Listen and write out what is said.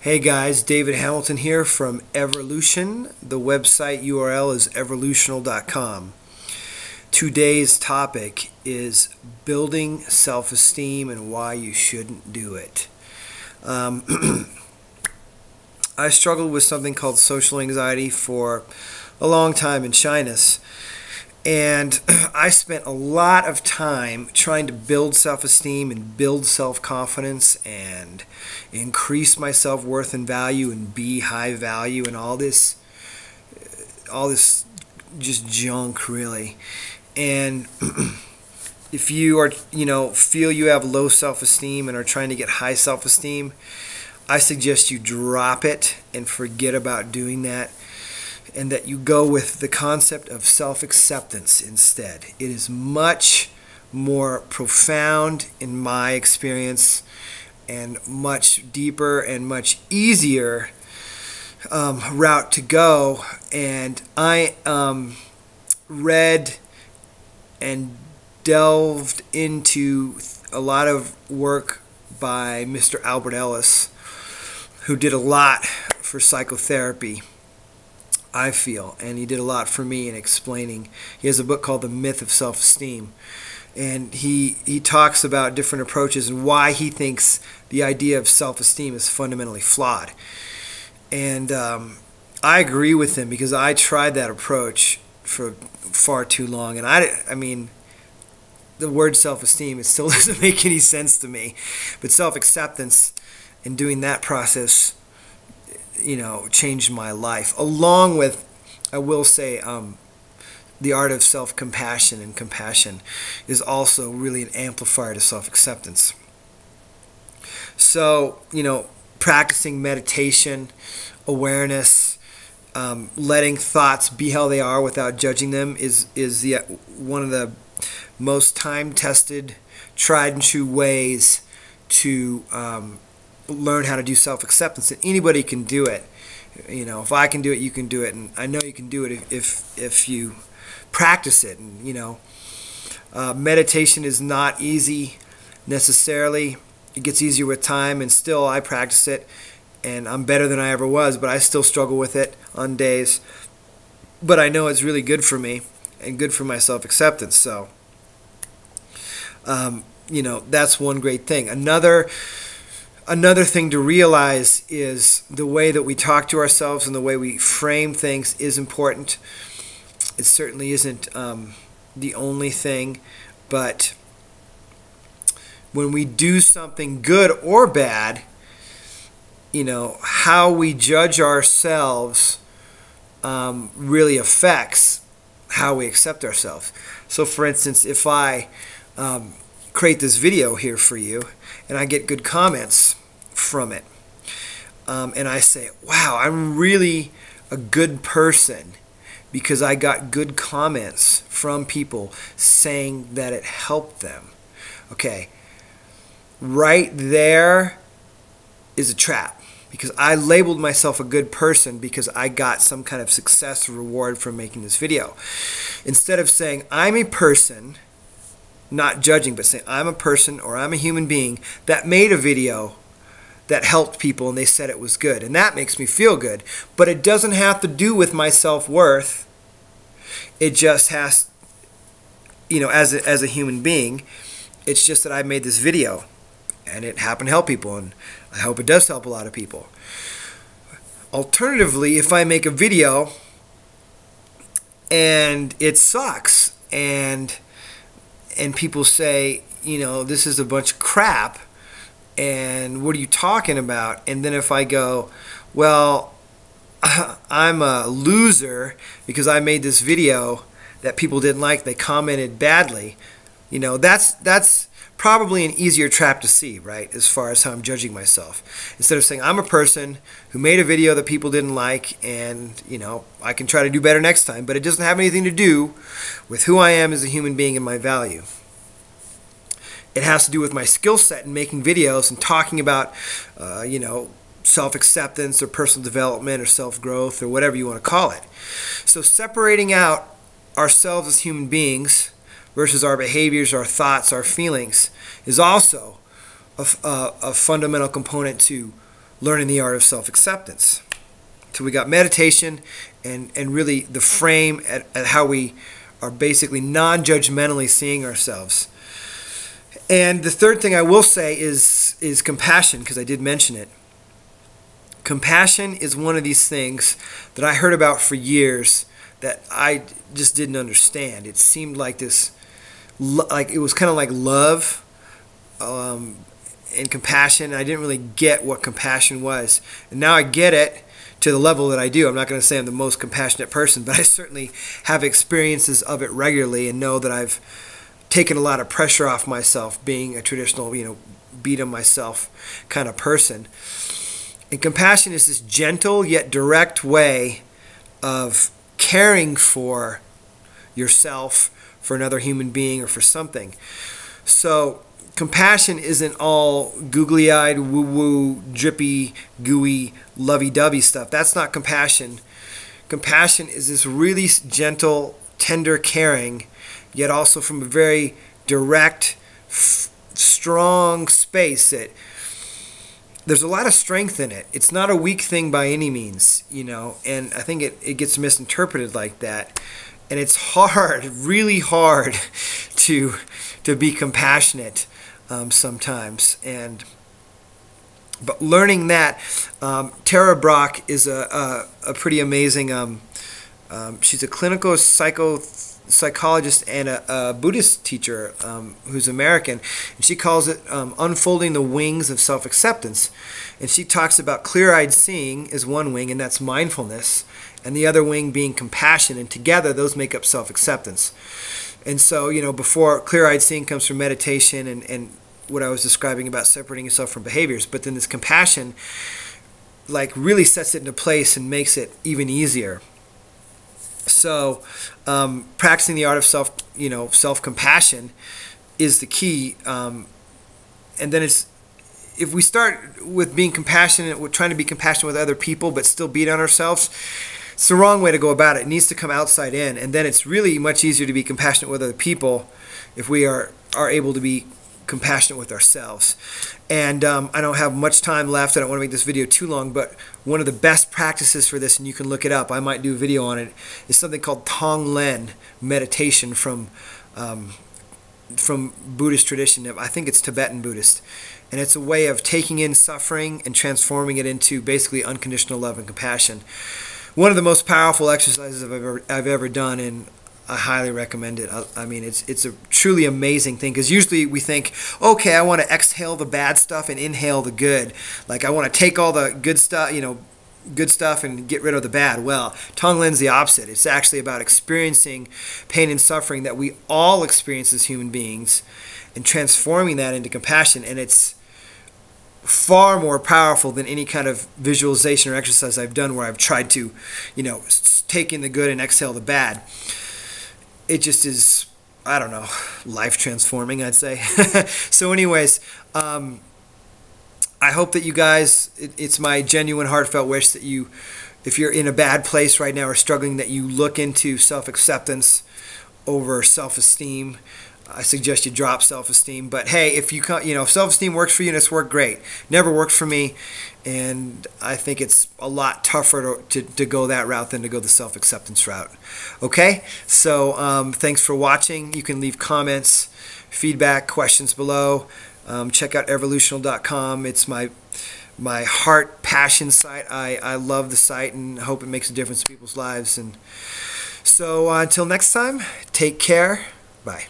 Hey guys, David Hamilton here from Evolution. The website URL is evolutional.com. Today's topic is building self-esteem and why you shouldn't do it. I struggled with something called social anxiety for a long time in shyness. And I spent a lot of time trying to build self-esteem and build self-confidence and increase my self-worth and value and be high value and all this just junk, really. And if you are, feel you have low self-esteem and are trying to get high self-esteem, I suggest you drop it and forget about doing that, and that you go with the concept of self-acceptance instead. It is much more profound in my experience and much deeper and much easier route to go. And I read and delved into a lot of work by Mr. Albert Ellis, who did a lot for psychotherapy, I feel, and he did a lot for me in explaining. He has a book called The Myth of SelfEsteem, and he talks about different approaches and why he thinks the idea of self-esteem is fundamentally flawed. And I agree with him, because I tried that approach for far too long, and I mean, the word self-esteem, it still doesn't make any sense to me, but self-acceptance and doing that process changed my life, along with, I will say, the art of self-compassion and compassion is also really an amplifier to self-acceptance. So, practicing meditation, awareness, letting thoughts be how they are without judging them is one of the most time-tested, tried-and-true ways to learn how to do self-acceptance, and anybody can do it. If I can do it, you can do it, and I know you can do it if you practice it. And meditation is not easy necessarily. It gets easier with time, and still I practice it, and I'm better than I ever was, but I still struggle with it on days. But I know it's really good for me and good for my self-acceptance. So that's one great thing. Another thing to realize is the way that we talk to ourselves and the way we frame things is important. It certainly isn't the only thing, but when we do something good or bad, how we judge ourselves really affects how we accept ourselves. So for instance, if I create this video here for you and I get good comments from it, and I say, wow, I'm really a good person because I got good comments from people saying that it helped them. Okay, right there is a trap, because I labeled myself a good person because I got some kind of success or reward from making this video. Instead of saying I'm a person, not judging, but saying I'm a person or I'm a human being that made a video that helped people and they said it was good, and that makes me feel good. But it doesn't have to do with my self-worth. It just has, as a human being, it's just that I made this video and it happened to help people, and I hope it does help a lot of people. Alternatively, if I make a video and it sucks and people say, this is a bunch of crap, and what are you talking about? And then if I go, well, I'm a loser because I made this video that people didn't like, they commented badly, that's probably an easier trap to see, right, as far as how I'm judging myself. Instead of saying I'm a person who made a video that people didn't like, and I can try to do better next time, but it doesn't have anything to do with who I am as a human being and my value. It has to do with my skill set in making videos and talking about self-acceptance or personal development or self-growth or whatever you want to call it. So separating out ourselves as human beings versus our behaviors, our thoughts, our feelings is also a fundamental component to learning the art of self-acceptance. So we got meditation and really the frame at how we are basically non-judgmentally seeing ourselves. And the third thing I will say is compassion, because I did mention it. Compassion is one of these things that I heard about for years that I just didn't understand. It seemed like this, like it was kind of like love and compassion. I didn't really get what compassion was. And now I get it to the level that I do. I'm not going to say I'm the most compassionate person, but I certainly have experiences of it regularly and know that I've taken a lot of pressure off myself being a traditional, beat on myself kind of person. And compassion is this gentle yet direct way of caring for yourself, for another human being, or for something. So compassion isn't all googly-eyed, woo-woo, drippy, gooey, lovey-dovey stuff. That's not compassion. Compassion is this really gentle, tender caring, yet also from a very direct, strong space that there's a lot of strength in it. It's not a weak thing by any means, and I think it gets misinterpreted like that. And it's hard, really hard to be compassionate sometimes. But learning that, Tara Brach is a pretty amazing, she's a clinical psychologist and a Buddhist teacher who's American, and she calls it unfolding the wings of self-acceptance. And she talks about clear-eyed seeing is one wing, and that's mindfulness, and the other wing being compassion, and together those make up self-acceptance. And so, before clear-eyed seeing comes from meditation and what I was describing about separating yourself from behaviors, but then this compassion really sets it into place and makes it even easier. So practicing the art of self-compassion is the key. And then if we start with being compassionate, we're trying to be compassionate with other people but still beat on ourselves, it's the wrong way to go about it. It needs to come outside in. And then it's really much easier to be compassionate with other people if we are able to be compassionate with ourselves. And I don't have much time left. I don't want to make this video too long, but one of the best practices for this, and you can look it up, I might do a video on it, is something called Tonglen meditation from Buddhist tradition. I think it's Tibetan Buddhist. And it's a way of taking in suffering and transforming it into basically unconditional love and compassion. One of the most powerful exercises I've ever done, and I highly recommend it. I mean, it's a truly amazing thing, because usually we think, okay, I want to exhale the bad stuff and inhale the good. Like I want to take all the good stuff and get rid of the bad. Well, Tonglen's the opposite. It's actually about experiencing pain and suffering that we all experience as human beings and transforming that into compassion. And it's far more powerful than any kind of visualization or exercise I've done where I've tried to, take in the good and exhale the bad. It just is, I don't know, life transforming, I'd say. So anyways, I hope that you guys, it's my genuine heartfelt wish that you, if you're in a bad place right now or struggling, that you look into self-acceptance over self-esteem. I suggest you drop self-esteem. But hey, if self-esteem works for you and it's worked, great. Never worked for me, and I think it's a lot tougher to go that route than to go the self-acceptance route. Okay, so thanks for watching. You can leave comments, feedback, questions below. Check out evolutional.com. It's my heart passion site. I love the site and hope it makes a difference in people's lives. And so until next time, take care. Bye.